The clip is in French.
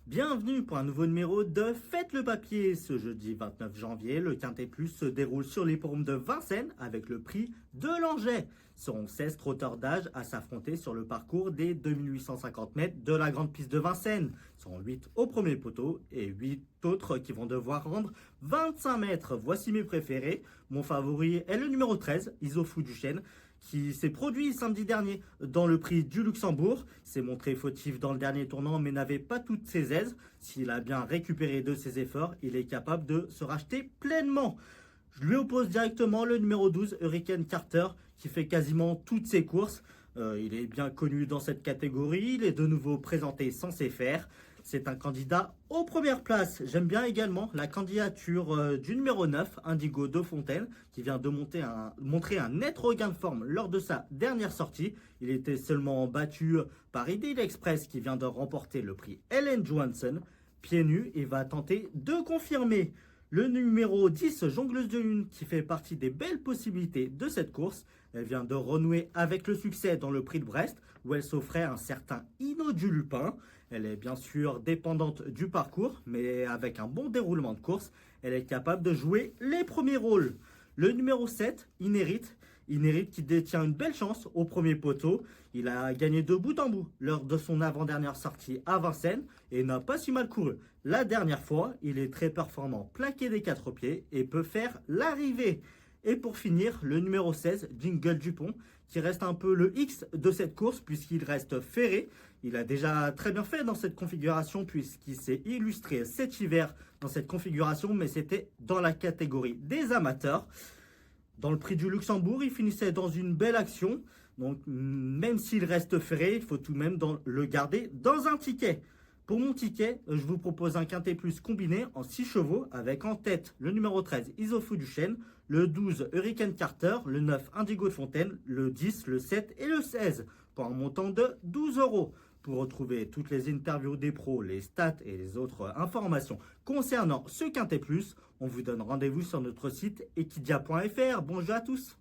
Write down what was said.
Bienvenue pour un nouveau numéro de Faites le papier. Ce jeudi 29 janvier, le Quintet Plus se déroule sur l'hippodrome de Vincennes avec le prix de Langeais. Seront 16 trotteurs d'âge à s'affronter sur le parcours des 2850 mètres de la grande piste de Vincennes. Seront 8 au premier poteau et 8 autres qui vont devoir rendre 25 mètres. Voici mes préférés. Mon favori est le numéro 13, Isofou Duchesne, qui s'est produit samedi dernier dans le prix du Luxembourg. S'est montré fautif dans le dernier tournant mais n'avait pas toutes ses aises. S'il a bien récupéré de ses efforts, il est capable de se racheter pleinement. Je lui oppose directement le numéro 12, Hurricane Carter, qui fait quasiment toutes ses courses. Il est bien connu dans cette catégorie, il est de nouveau présenté censé faire. C'est un candidat aux premières places. J'aime bien également la candidature du numéro 9, Indigo de Fontaine, qui vient de montrer un net regain de forme lors de sa dernière sortie. Il était seulement battu par Ideal Express qui vient de remporter le prix Ellen Johansson. Pieds nus et va tenter de confirmer. Le numéro 10, Jongleuse de Lune, qui fait partie des belles possibilités de cette course. Elle vient de renouer avec le succès dans le prix de Brest, où elle s'offrait un certain Hino du Lupin. Elle est bien sûr dépendante du parcours, mais avec un bon déroulement de course, elle est capable de jouer les premiers rôles. Le numéro 7, Inérit qui détient une belle chance au premier poteau. Il a gagné de bout en bout lors de son avant-dernière sortie à Vincennes et n'a pas si mal couru. La dernière fois, il est très performant, plaqué des 4 pieds et peut faire l'arrivée. Et pour finir, le numéro 16, Jingle Dupont, qui reste un peu le X de cette course puisqu'il reste ferré. Il a déjà très bien fait dans cette configuration puisqu'il s'est illustré cet hiver dans cette configuration, mais c'était dans la catégorie des amateurs. Dans le prix du Luxembourg, il finissait dans une belle action. Donc, même s'il reste ferré, il faut tout de même le garder dans un ticket. Pour mon ticket, je vous propose un Quintet Plus combiné en 6 chevaux avec en tête le numéro 13, Isofou Duchesne, le 12, Hurricane Carter, le 9, Indigo de Fontaine, le 10, le 7 et le 16 pour un montant de 12 €. Pour retrouver toutes les interviews des pros, les stats et les autres informations concernant ce Quintet Plus, on vous donne rendez-vous sur notre site equidia.fr. Bonjour à tous.